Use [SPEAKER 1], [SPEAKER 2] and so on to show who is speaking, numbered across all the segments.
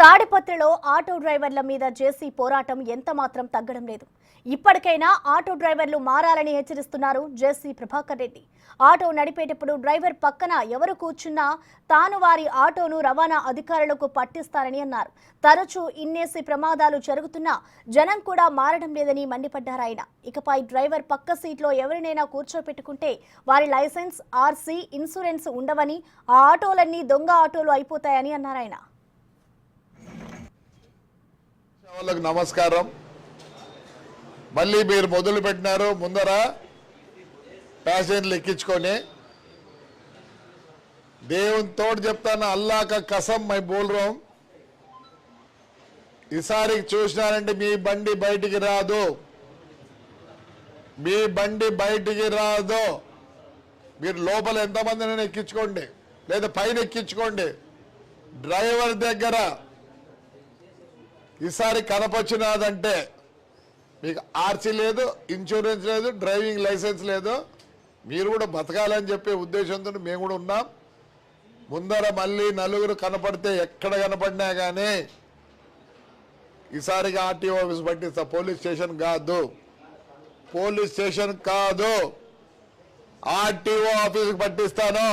[SPEAKER 1] తాడిపత్రిలో ఆటో డ్రైవర్ల మీద జేసీ పోరాటం ఎంత మాత్రం తగ్గడం లేదు. ఇప్పటికైనా ఆటో డ్రైవర్లు మారాలని హెచ్చరిస్తున్నారు జేసీ ప్రభాకర్ రెడ్డి. ఆటో నడిపేటప్పుడు డ్రైవర్ పక్కన ఎవరు కూర్చున్నా తాను వారి ఆటోను రవాణా అధికారులకు పట్టిస్తారని అన్నారు. తరచూ ఇన్నేసి ప్రమాదాలు జరుగుతున్నా జనం కూడా మారడం లేదని మండిపడ్డారాయన. ఇకపై డ్రైవర్ పక్క సీట్లో ఎవరినైనా కూర్చోపెట్టుకుంటే వారి లైసెన్స్, ఆర్సీ, ఇన్సూరెన్స్ ఉండవని, ఆ ఆటోలన్నీ దొంగ ఆటోలు అయిపోతాయని అన్నారాయన.
[SPEAKER 2] వాళ్ళకి నమస్కారం. మళ్ళీ మీరు మొదలు పెట్టినారు ముందర ప్యాసింజర్లు ఎక్కించుకొని. దేవుని తోడు చెప్తాను, అల్లా కా కసం మై బోల్ రహా హూం. ఈసారి చూసినారంటే మీ బండి బయటికి రాదు, మీ బండి బయటికి రాదు. మీరు లోపల ఎంతమందినైనా ఎక్కించుకోండి, లేదా పైన ఎక్కించుకోండి. డ్రైవర్ దగ్గర ఈసారి కనపచ్చినాదంటే మీకు ఆర్సీ లేదు, ఇన్సూరెన్స్ లేదు, డ్రైవింగ్ లైసెన్స్ లేదు. మీరు కూడా బతకాలని చెప్పే ఉద్దేశంతో మేము కూడా ఉన్నాం. ముందర మళ్ళీ నలుగురు కనపడితే ఎక్కడ కనపడినా కానీ ఈసారిగా ఆర్టీఓ ఆఫీస్ పట్టిస్తా. పోలీస్ స్టేషన్ కాదు, పోలీస్ స్టేషన్ కాదు, ఆర్టీఓ ఆఫీస్కి పట్టిస్తాను.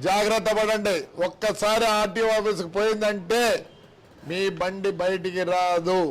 [SPEAKER 2] జాగ్రత్త పడండి. ఒక్కసారి ఆర్టీఓ ఆఫీస్కి పోయిందంటే మీ బండి బయటికి రాదు.